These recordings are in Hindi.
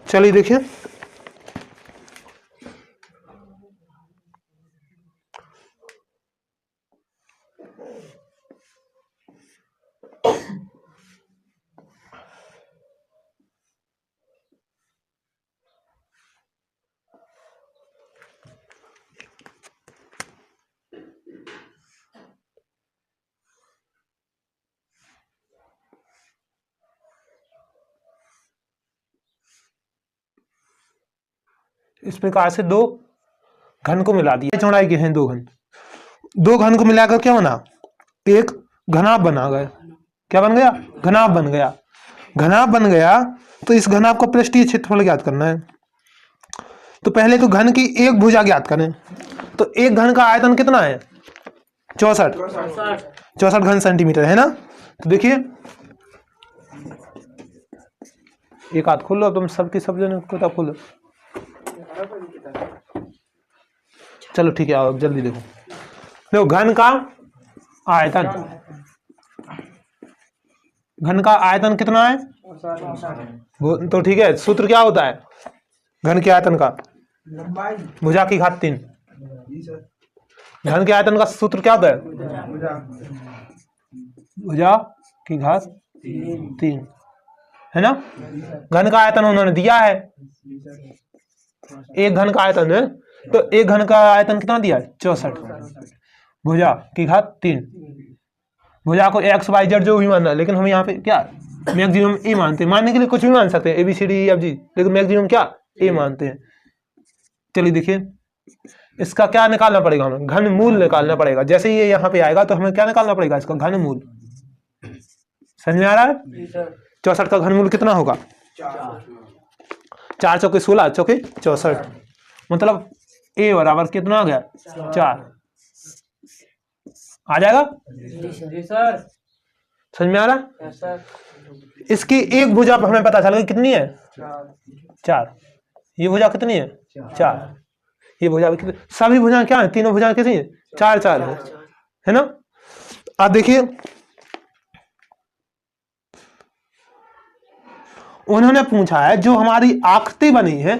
चलिए देखिए, इस प्रकार से दो घन को मिला दिया, चौड़ाई के हैं दो घन, दो घन को मिलाकर क्या बना, एक घनाभ बना गया। क्या बन गया, घनाभ बन गया। घनाभ बन गया तो इस घनाभ का पृष्ठीय क्षेत्रफल ज्ञात करना है। तो पहले तो घन की एक भुजा ज्ञात करें। तो एक घन का आयतन कितना है, 64 घन सेंटीमीटर है ना। तो देखिए, एक हाथ खोलो, तुम सबकी सब जन किताब खोलो। चलो ठीक है, आओ जल्दी देखो। देखो घन का आयतन, घन का आयतन कितना है, तो ठीक है, सूत्र क्या होता है घन के आयतन का, भुजा की घात 3। घन के आयतन का सूत्र क्या होता है, भुजा की घात 3, है ना। घन का आयतन उन्होंने दिया है, एक घन का आयतन है, तो एक घन का आयतन कितना दिया है, 64 भुजा की घात 3। भुजा को एक्स वाई जेड जो भी मानना है, लेकिन हम यहाँ पे क्या मैक्सिमम ए मानते हैं। मानने के लिए कुछ भी मान सकते हैं, A B C D E F G, लेकिन मैक्सिमम क्या ए मानते हैं। चलिए देखिए, इसका क्या निकालना पड़ेगा, हमें घन मूल निकालना पड़ेगा। जैसे ये यहाँ पे आएगा तो हमें क्या निकालना पड़ेगा, इसका घन मूल। समझ में आ रहा है। 64 का घन मूल कितना होगा, 4 चौके 16, चौके 64, मतलब ए बराबर कितना आ गया, 4 आ जाएगा। जी सर। समझ में आ रहा है। Yes sir. इसकी एक भुजा हमें पता चल गई कितनी है, 4। ये भुजा कितनी है, 4। ये भुजा कितनी, सभी भुजाएं क्या है, तीनों भुजाएं कितनी है, 4 है ना। अब देखिए, उन्होंने पूछा है जो हमारी आकृति बनी है,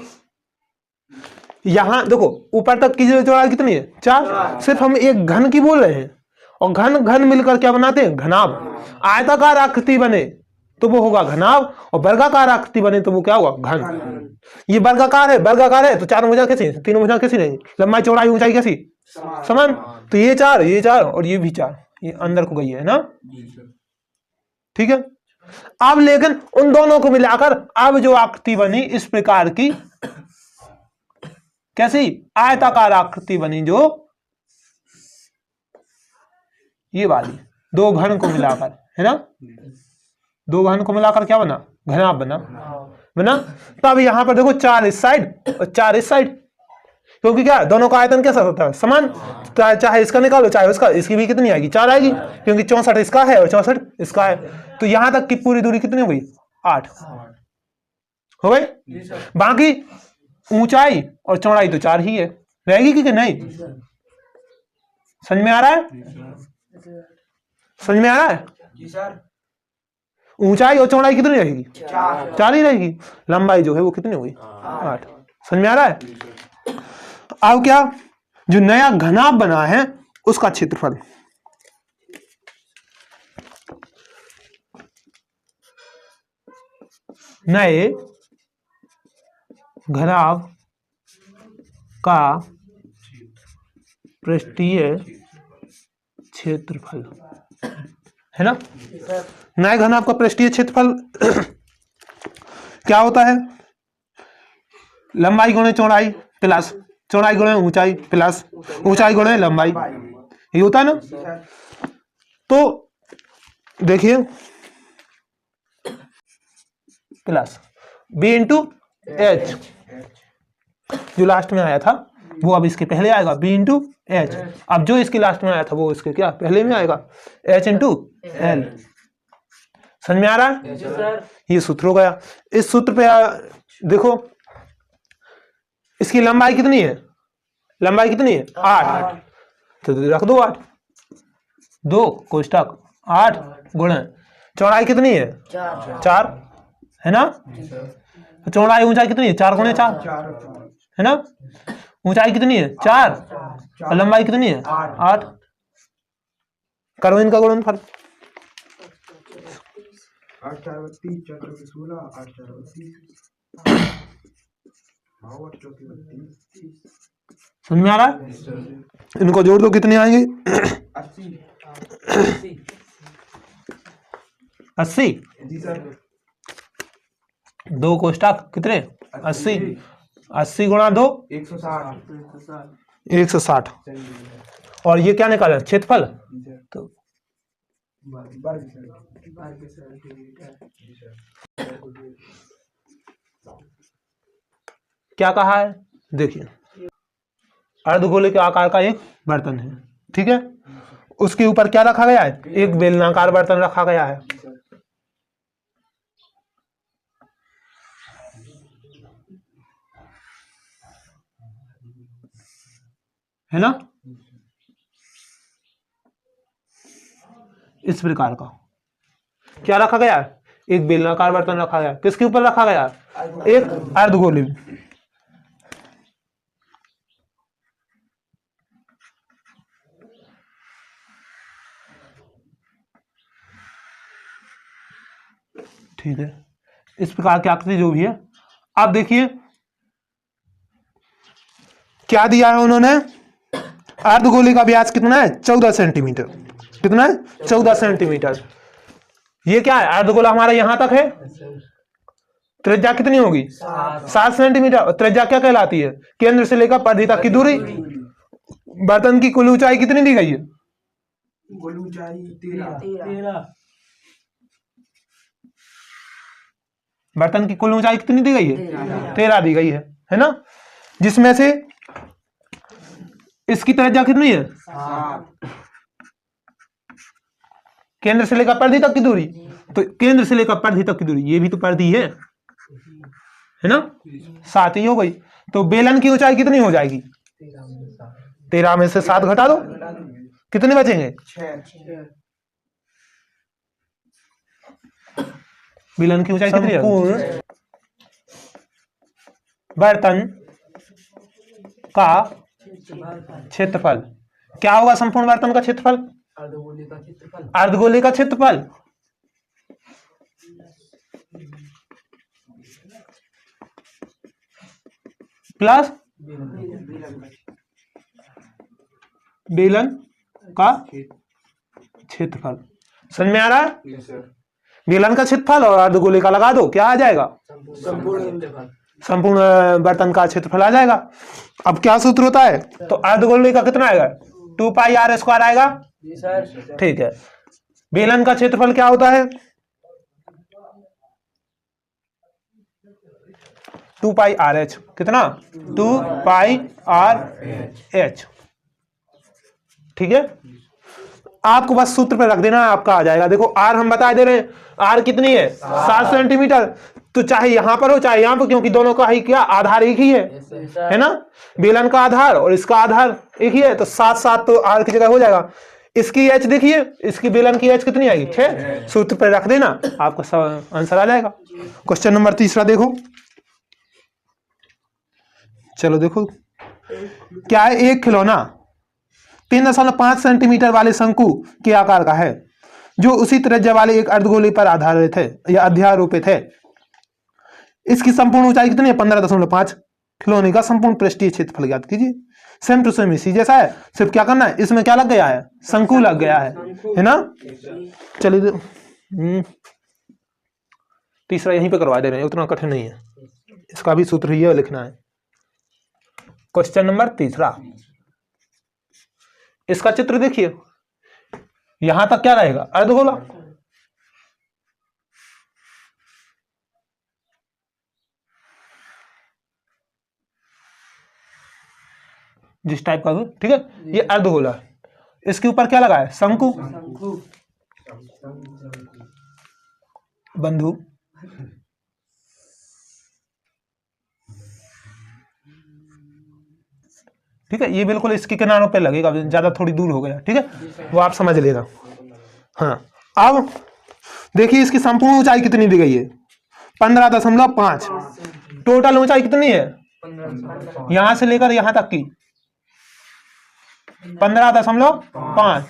यहां देखो ऊपर तक की चौड़ाई कितनी है, 4। सिर्फ हम एक घन की बोल रहे हैं, और घन घन मिलकर क्या बनाते हैं, घनाभ। आयताकार आकृति बने तो वो होगा घनाभ, और वर्गाकार आकृति बने तो वो क्या होगा, घन। ये वर्गाकार है तो चारों भुजा कैसी, तीनों भुजा कैसी रहेंगी, लंबाई चौड़ाई ऊंचाई कैसी, समान। तो ये 4 और ये भी 4, ये अंदर को गई है ना, ठीक है। अब लेकिन उन दोनों को मिलाकर अब जो आकृति बनी इस प्रकार की, कैसी, आयताकार आकृति बनी, जो ये वाली दो घन को मिलाकर, है ना। दो घन को मिलाकर क्या बना, घनाभ बना। तब यहां पर देखो 4 इस साइड और 4 इस साइड, क्योंकि क्या दोनों का आयतन कैसा होता है, समान। चाहे इसका निकालो चाहे उसका, इसकी भी कितनी आएगी, 4 आएगी, क्योंकि 64 इसका है और 64 इसका है। तो यहां तक की पूरी दूरी कितनी हो गई, 8 हो गई। बाकी ऊंचाई और चौड़ाई तो 4 ही है, रहेगी कि नहीं। समझ में आ रहा है, समझ में आ रहा है। जी सर। ऊंचाई और चौड़ाई कितनी रहेगी, 4 ही रहेगी। लंबाई जो है वो कितनी हुई, 8। समझ में आ रहा है। अब क्या, जो नया घनाभ बना है उसका क्षेत्रफल, नए घनाभ का पृष्ठीय क्षेत्रफल, है ना। नए घनाभ का पृष्ठीय क्षेत्रफल क्या होता है, लंबाई गुणे चौड़ाई प्लस चौड़ाई गुणे ऊंचाई प्लस ऊंचाई गुणे लंबाई, ये होता है ना। तो देखिए, प्लस बी इंटू एच, जो लास्ट में आया था वो अब इसके पहले आएगा, बी इंटू एच। अब जो इसके लास्ट में आया था वो इसके क्या पहले में आएगा, एच इंटू एल। समझ में आ रहा है। ये सूत्र हो गया। इस सूत्र पे देखो, इसकी लंबाई कितनी है, लंबाई कितनी है, 8, तो रख दो 8, 2 कोष्टक 8 गुणे चौड़ाई कितनी है, 4 है ना। चौड़ाई ऊंचाई कितनी है? 4 गुणे 4 है ना। ऊंचाई कितनी है? 4 और लंबाई कितनी है? 8। करो इनका गुणनफल। 8 4 32 4 4 16 8 4 32 समझ में आ रहा है? इनको जोड़ दो, कितने आएंगे? 80। जी सर। 2 कोष्ठक कितने? 80। 80 गुणा 2 160 160। और ये क्या निकाला? क्षेत्रफल। तो क्या कहा है? देखिए, अर्धगोले के आकार का एक बर्तन है, ठीक है। उसके ऊपर क्या रखा गया है? एक बेलनाकार बर्तन रखा गया है ना, इस प्रकार का क्या रखा गया है? एक बेलनाकार बर्तन रखा गया। किसके ऊपर रखा गया? एक अर्धगोले में। ठीक है, इस प्रकार की आकृति जो भी है। अब देखिए क्या दिया है उन्होंने? अर्धगोले का व्यास कितना है? 14 सेंटीमीटर। कितना है? 14 सेंटीमीटर। ये क्या है? अर्धगोला हमारा यहां तक है। त्रिज्या कितनी होगी? 7 सेंटीमीटर। और त्रिज्या क्या कहलाती है? केंद्र से लेकर परिधि तक की दूरी। बर्तन की कुल ऊंचाई कितनी दी गई है? कुल ऊंचाई 13। बर्तन की कुल ऊंचाई कितनी दी गई है? 13 दी गई है ना। जिसमें से इसकी त्रिज्या कितनी है? 7। केंद्र से लेकर परिधि तक की दूरी। तो केंद्र से लेकर परिधि तक की दूरी, ये भी तो परिधि है ना। 7 ही हो गई। तो बेलन की ऊंचाई कितनी हो जाएगी? 13 में से 7 घटा दो, कितने बचेंगे? 6। बेलन की ऊंचाई कितनी है? बर्तन का क्षेत्रफल क्या होगा? संपूर्ण बर्तन का क्षेत्रफल, अर्धगोले का क्षेत्रफल प्लस बेलन का क्षेत्रफल। समझ में आ रहा है? बेलन का क्षेत्रफल और अर्धगोले का लगा दो, क्या आ जाएगा? संपूर्ण बर्तन का क्षेत्रफल आ जाएगा। अब क्या सूत्र होता है? तो अर्धगोले का कितना आएगा? 2 पाई आर स्क्वायर आएगा। ठीक है। बेलन का क्षेत्रफल क्या होता है? 2 पाई आर एच। कितना? 2 पाई आर एच। ठीक है, आपको बस सूत्र पे रख देना, आपका आ जाएगा। देखो आर हम बता दे रहे हैं, आर कितनी है? 7 सेंटीमीटर। तो चाहे यहां पर हो चाहे यहां पर, क्योंकि दोनों का ही क्या आधार एक ही है ना। बेलन का आधार और इसका आधार एक ही है, तो 7 7 तो आर की जगह हो जाएगा। इसकी एच देखिए, इसकी बेलन की एच कितनी आएगी? 6। सूत्र पे रख देना, आपका आंसर आ जाएगा। क्वेश्चन नंबर 3 देखो। चलो देखो क्या है। एक खिलौना 3.5 सेंटीमीटर वाले शंकु के आकार का है, जो उसी त्रिज्या वाले एक अर्धगोले पर आधारित है या अध्यारोपित है। इसकी संपूर्ण ऊंचाई कितनी है? 15.5। खिलौने का संपूर्ण पृष्ठीय क्षेत्रफल ज्ञात कीजिए। सेम टू सेम इसी जैसा है, सिर्फ क्या करना है, इसमें क्या लग गया है? शंकु लग गया है ना। चलिए तीसरा यहीं पे करवा दे रहे हैं, उतना कठिन नहीं है। इसका भी सूत्र ही लिखना है। क्वेश्चन नंबर 3, इसका चित्र देखिए। यहां तक क्या रहेगा? अर्धगोला। जिस टाइप का, ठीक है, ये अर्धगोला है। इसके ऊपर क्या लगा है? शंकु। बंधु ठीक है, ये बिल्कुल इसके किनारों पे लगेगा, ज्यादा थोड़ी दूर हो गया, ठीक है, वो आप समझ लेगा। हाँ, अब देखिए इसकी संपूर्ण ऊंचाई कितनी दी गई है? 15.5। टोटल ऊंचाई कितनी है 15 यहां से लेकर यहां तक की 15.5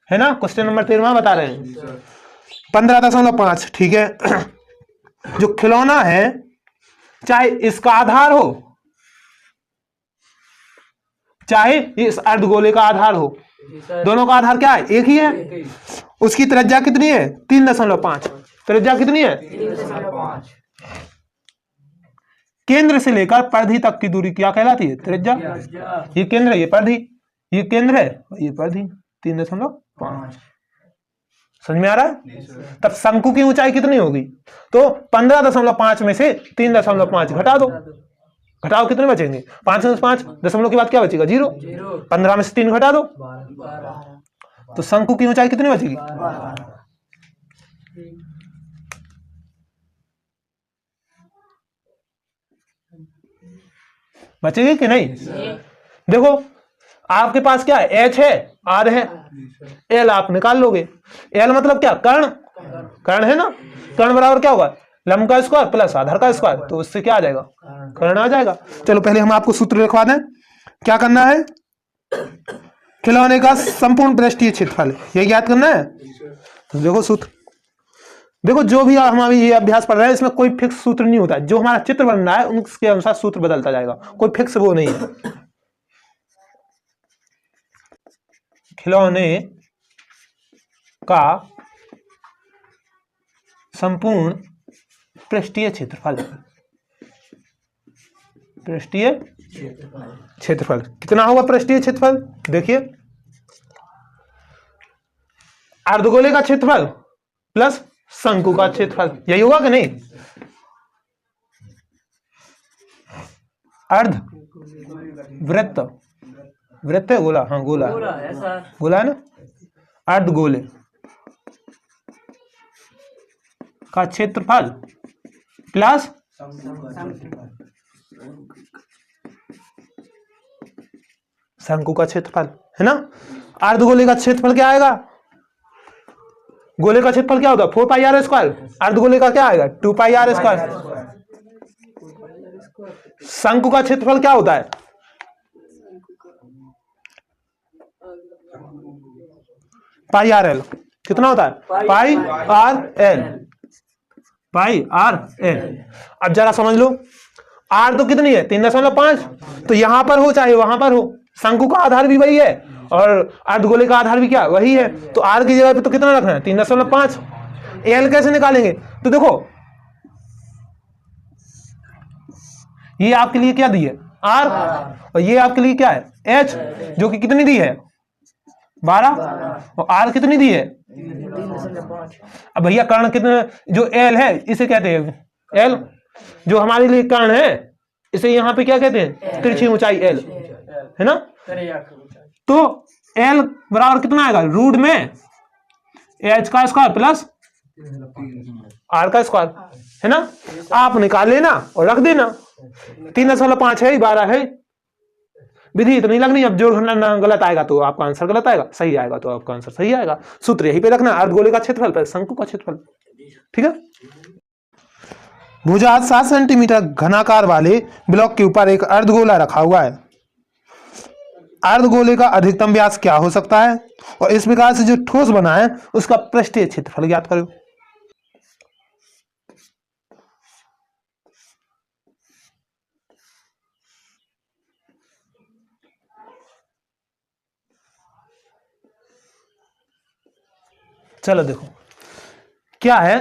है ना। क्वेश्चन नंबर 13 बता रहे हैं 15.5। ठीक है। जो खिलौना है चाहे इसका आधार हो चाहे इस अर्धगोले का आधार हो, जी सर दोनों का आधार क्या है, एक ही है। एक ही उसकी त्रिज्या कितनी है 3.5। त्रिज्या कितनी है 3.5 केंद्र से लेकर परिधि तक की दूरी क्या कहलाती है, त्रिज्या। ये केंद्र है, ये परिधि, ये केंद्र है, ये परिधि। 3.5 समझ में आ रहा है। तब शंकु की ऊंचाई कितनी होगी, तो 15.5 में से 3.5 घटा दो, घटाओ कितने बचेंगे 5 दशमलव के बाद क्या बचेगा 0। 15 में से 3 घटा दो 12 तो शंकु की ऊंचाई कितनी बचेगी। बचेगी कि नहीं। देखो आपके पास क्या है, एच है, आर है, एल आप निकाल लोगे। एल मतलब क्या, कर्ण, कर्ण है ना। कर्ण बराबर क्या होगा, लंब का स्क्वायर प्लस आधार का स्क्वायर, तो उससे क्या आ जाएगा, कर्ण आ जाएगा। चलो पहले हम आपको सूत्र लिखवा दें। क्या करना है, खिलौने का संपूर्ण पृष्ठीय क्षेत्रफल ये ज्ञात करना है। तो देखो सूत्र, देखो जो भी हम अभी ये अभ्यास पढ़ रहे हैं इसमें कोई फिक्स सूत्र नहीं होता है, जो हमारा चित्र बन रहा है उसके अनुसार सूत्र बदलता जाएगा, कोई फिक्स वो नहीं है। खिलौने का संपूर्ण पृष्ठीय क्षेत्रफल, पृष्ठीय क्षेत्रफल कितना होगा, पृष्ठीय क्षेत्रफल देखिए अर्धगोले का क्षेत्रफल प्लस शंकु का क्षेत्रफल, यही होगा कि नहीं। अर्ध वृत्त, वृत्त है गोला, हाँ गोला है सर गोला है ना। अर्धगोले का क्षेत्रफल प्लस शंकु का क्षेत्रफल है ना। अर्धगोले का क्षेत्रफल क्या आएगा, गोले का क्षेत्रफल क्या होता है 4πr², अर्धगोले का क्या आएगा 2πr²। शंकु का क्षेत्रफल क्या होता है, πr/l कितना होता है πr/l, πr/l। अब जरा समझ लो, r तो कितनी है 3.5, तो यहां पर हो चाहे वहां पर हो, शंकु का आधार भी वही है और अर्धगोले का आधार भी क्या वही है, तो r की जगह पे तो कितना रखना है 3.5। l कैसे निकालेंगे, तो देखो ये आपके लिए क्या दी है r और ये आपके लिए क्या है h, जो कि कितनी दी है 12 और r कितनी दी है। अब भैया कर्ण कितने, जो l है इसे कहते हैं l, जो हमारे लिए कर्ण है इसे यहाँ पे क्या कहते हैं, तिरछी ऊंचाई l है ना। तो l बराबर कितना आएगा, रूट में h का स्क्वायर प्लस r का स्क्वायर है ना। आप निकाल लेना और रख देना, 3.5 है 12 है, विधि इतनी लगनी। अब जोड़ घटाना गलत आएगा तो आपका आंसर गलत आएगा, सही आएगा तो आपका आंसर सही आएगा। सूत्र यहीं पे रखना, अर्धगोले का क्षेत्रफल पर शंकु का क्षेत्रफल, ठीक है। भुजा 7 सेंटीमीटर घनाकार वाले ब्लॉक के ऊपर एक अर्धगोला रखा हुआ है। अर्धगोले का अधिकतम व्यास क्या हो सकता है, और इस प्रकार से जो ठोस बना है उसका पृष्ठीय क्षेत्रफल ज्ञात करो। चलो देखो क्या है,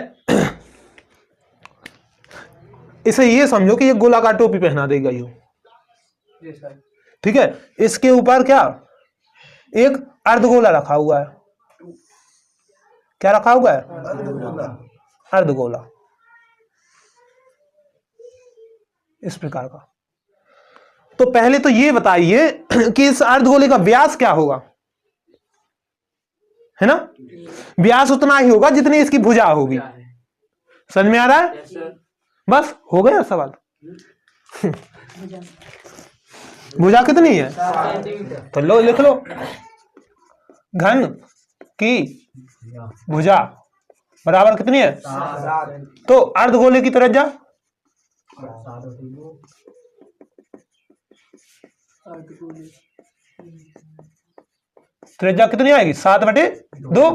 इसे ये समझो कि ये गोलाकार टोपी पहना देगा यो, ठीक है। इसके ऊपर क्या एक अर्धगोला रखा हुआ है, क्या रखा हुआ है अर्धगोला, इस प्रकार का। तो पहले तो ये बताइए कि इस अर्धगोले का व्यास क्या होगा, है ना। व्यास उतना ही होगा जितनी इसकी भुजा होगी, समझ में आ रहा है। बस हो गया सवाल। भुजा कितनी है, तो लो लिख लो, घन की भुजा बराबर कितनी है, तो अर्धगोले की त्रिज्या त्रिज्या कितनी आएगी 7/2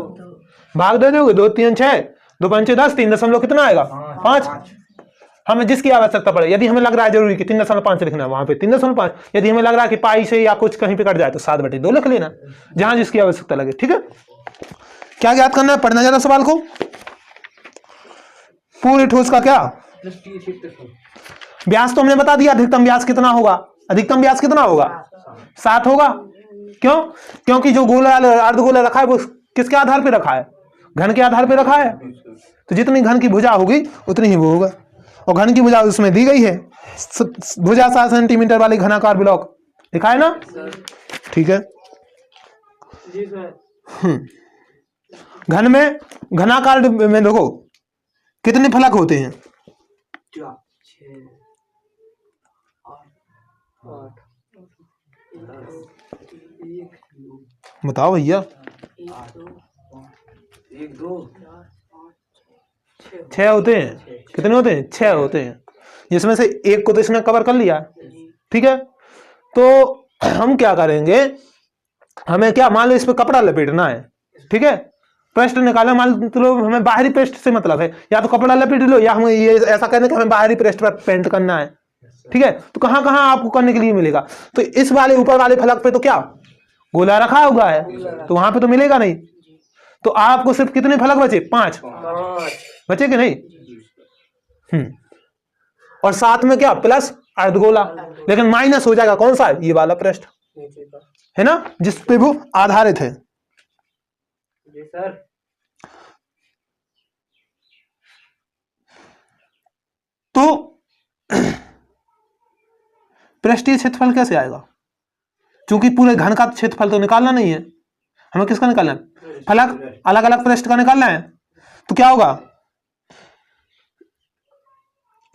भाग दे दोगे 2 3 6 2 5 10 3 कितना आएगा 5। हमें जिसकी आवश्यकता पड़े, यदि हमें लग रहा है जरूरी कि 3.5 लिखना है वहां पे 3.5, यदि हमें लग रहा है कि पाई से या कुछ कहीं पे कट जाए तो 7/2 लिख लेना, जहां जिसकी आवश्यकता लगे। ठीक है, क्या याद करना है, पढ़ना ज्यादा सवाल को। पूरे ठोस का क्या व्यास तो हमने बता दिया, अधिकतम व्यास कितना होगा, अधिकतम व्यास कितना होगा 7 होगा। क्यों? क्योंकि जो गोला अर्धगोला रखा है वो किसके आधार पे रखा है, घन के आधार पे रखा है, तो जितनी घन की भुजा होगी उतनी ही वो होगा, और घन की भुजा उसमें दी गई है, भुजा 7 सेंटीमीटर वाली घनाकार ब्लॉक लिखा है ना। ठीक है, घन में घनाकार में देखो कितने फलक होते हैं, 4 6 8 बताओ भैया। 1 2 6 होते हैं, कितने होते हैं 6 होते हैं, जिसमें से एक को तो इसने कवर कर लिया। ठीक है, तो हम क्या करेंगे, हमें क्या मान लो इस पे कपड़ा लपेटना है। ठीक है, पृष्ठ निकाला, मान लो हमें बाहरी पृष्ठ से मतलब है, या तो कपड़ा लपेट लो या हम ये ऐसा कहने कि हमें बाहरी पृष्ठ पर पेंट करना है। ठीक है, तो कहां कहां आपको करने के लिए मिलेगा, तो इस वाले ऊपर वाले फलक पे तो क्या गोला रखा हुआ है, तो वहां पे तो मिलेगा नहीं, तो आपको सिर्फ कितने फलक बचे 5 बचे कि नहीं। और साथ में क्या प्लस अर्धगोला, लेकिन माइनस हो जाएगा कौन सा, ये वाला पृष्ठ है ना, जिस पे वो आधारित है। जी सर। तो पृष्ठीय क्षेत्रफल कैसे आएगा, क्योंकि पूरे घन का क्षेत्रफल तो निकालना नहीं है, हमें किसका निकालना है, फलक अलग अलग पृष्ठ का निकालना है। तो क्या होगा,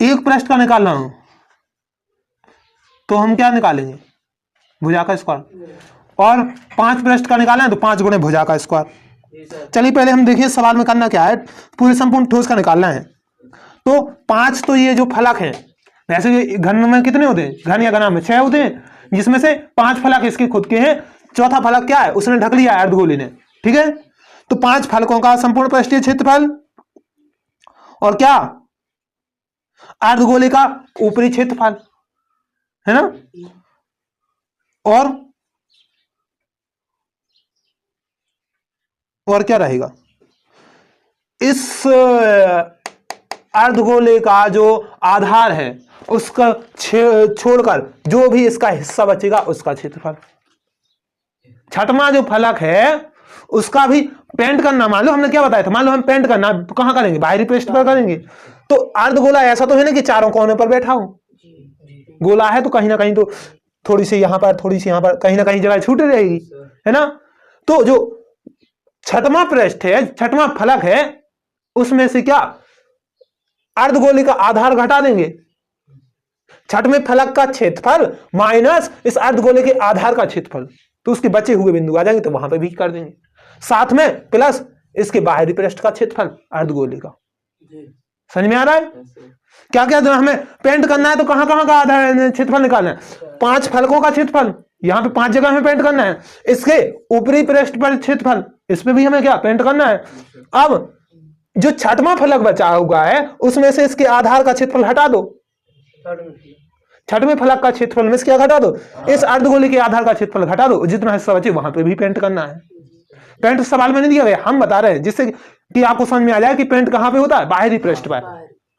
एक पृष्ठ का निकालना हो तो हम क्या निकालेंगे, भुजा का स्क्वायर, और 5 पृष्ठ का निकालना है तो 5 गुणे भुजा का स्क्वायर। चलिए पहले हम देखिए सवाल में करना क्या है, पूरे संपूर्ण ठोस का निकालना है। तो 5 तो ये जो फलक हैं, वैसे घन में कितने होते हैं, घन या घना में 6 होते हैं, जिसमें से 5 फलक इसके खुद के हैं, चौथा फलक क्या है उसने ढक लिया अर्धगोले ने। ठीक है, तो 5 फलकों का संपूर्ण पृष्ठीय क्षेत्रफल और क्या अर्धगोले का ऊपरी क्षेत्रफल है ना, और क्या रहेगा, इस अर्धगोले का जो आधार है उसका छोड़कर जो भी इसका हिस्सा बचेगा उसका क्षेत्रफल। छठवां जो फलक है उसका भी पेंट करना, मान लो हमने क्या बताया था, मान लो हम पेंट करना तो कहां करेंगे, बाहरी पृष्ठ पर करेंगे। तो अर्धगोला ऐसा तो है ना कि चारों कोने पर बैठा हो, गोला है तो कहीं ना कहीं तो थोड़ी सी यहां पर थोड़ी सी यहां पर कहीं ना कहीं जगह छूट रहेगी, है ना। तो जो छठवां पृष्ठ है, छठवां फलक है, उसमें से क्या अर्धगोले का आधार घटा देंगे, छठवें फलक का क्षेत्रफल माइनस इस अर्धगोले के आधार का क्षेत्रफल, तो उसके बचे हुए बिंदु आ जाएंगे तो वहां पे भी कर देंगे, साथ में प्लस इसके बाहरी पृष्ठ का क्षेत्रफल अर्धगोले का। समझ में आ रहा है, क्या क्या हमें पेंट करना है तो कहां कहां का आधार क्षेत्रफल निकालना है, 5 फलकों का क्षेत्रफल, यहां पे 5 जगह में पेंट करना है, इसके ऊपरी पृष्ठ पर क्षेत्रफल, इस पे भी हमें क्या पेंट करना है। अब जो छठवां फलक बचा हुआ है उसमें से इसके आधार का क्षेत्रफल हटा दो, छठवें फलक का क्षेत्रफल में से क्या घटा दो, इस अर्धगोले के आधार का क्षेत्रफल घटा दो, जितना हिस्सा बचे वहां पे भी पेंट करना है। पेंट सवाल में नहीं दिया गया, हम बता रहे हैं जिससे कि आपको समझ में आ जाए कि पेंट कहां पे होता है, बाहरी पृष्ठ पर।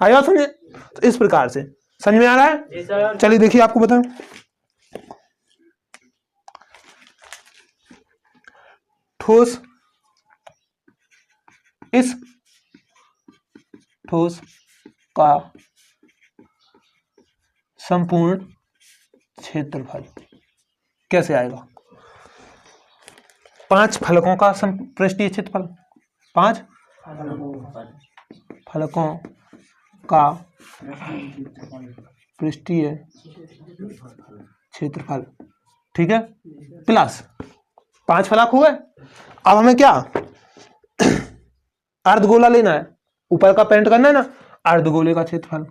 आया समझे, तो इस प्रकार से समझ में आ रहा है। चलिए देखिए आपको बताऊं, ठोस, इस ठोस का संपूर्ण क्षेत्रफल कैसे आएगा, 5 फलकों का पृष्ठीय क्षेत्रफल, 5 फलकों का पृष्ठीय क्षेत्रफल, ठीक है, प्लस 5 फलक हुए। अब हमें क्या अर्धगोला लेना है, ऊपर का पेंट करना है ना, अर्धगोले का क्षेत्रफल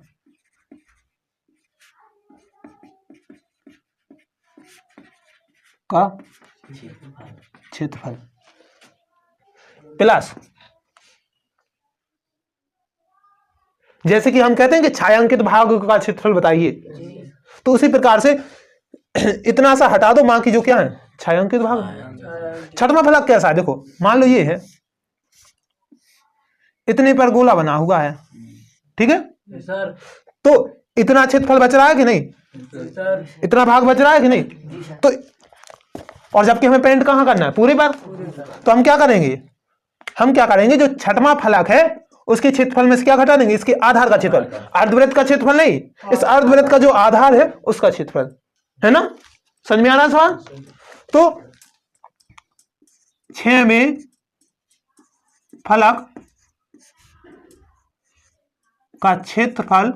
का क्षेत्रफल प्लस, जैसे कि हम कहते हैं कि छायांकित भाग का क्षेत्रफल बताइए, तो उसी प्रकार से इतना सा हटा दो, बाकी जो क्या है छायांकित भाग। छठवां फलक कैसा है, देखो मान लो ये है, इतने पर गोला बना हुआ है, ठीक है, सर। तो इतना क्षेत्रफल बच रहा है कि नहीं, सर। इतना भाग बच रहा है कि नहीं, तो और जबकि हमें पेंट कहां करना है, पूरे पर, तो हम क्या करेंगे, जो छठवां फलक है उसके क्षेत्रफल में से क्या घटा देंगे, इसके आधार का क्षेत्रफल, अर्धवृत्त का क्षेत्रफल नहीं, इस अर्धवृत्त का जो आधार है उसका क्षेत्रफल, है ना, समझ में आ रहा है सवाल। तो 6 में फलक का क्षेत्रफल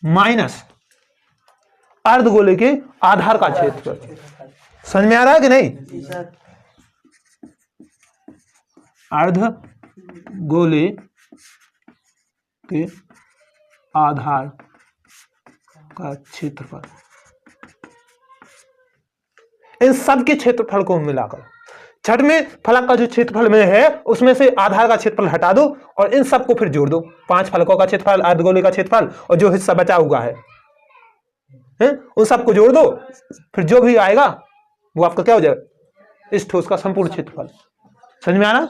माइनस अर्धगोले के आधार का क्षेत्रफल, समझ में आ रहा है कि नहीं, सर। अर्धगोले के आधार का क्षेत्रफल, इन सब के क्षेत्रफल को मिलाकर छठ में फलक का जो क्षेत्रफल में है उसमें से आधार का क्षेत्रफल हटा दो और इन सबको फिर जोड़ दो, 5 फलकों का क्षेत्रफल, अर्धगोले का क्षेत्रफल और जो हिस्सा बचा हुआ है उन सबको जोड़ दो, फिर जो भी आएगा वो आपका क्या हो जाएगा, इस ठोस का संपूर्ण क्षेत्रफल। समझ में आ रहा।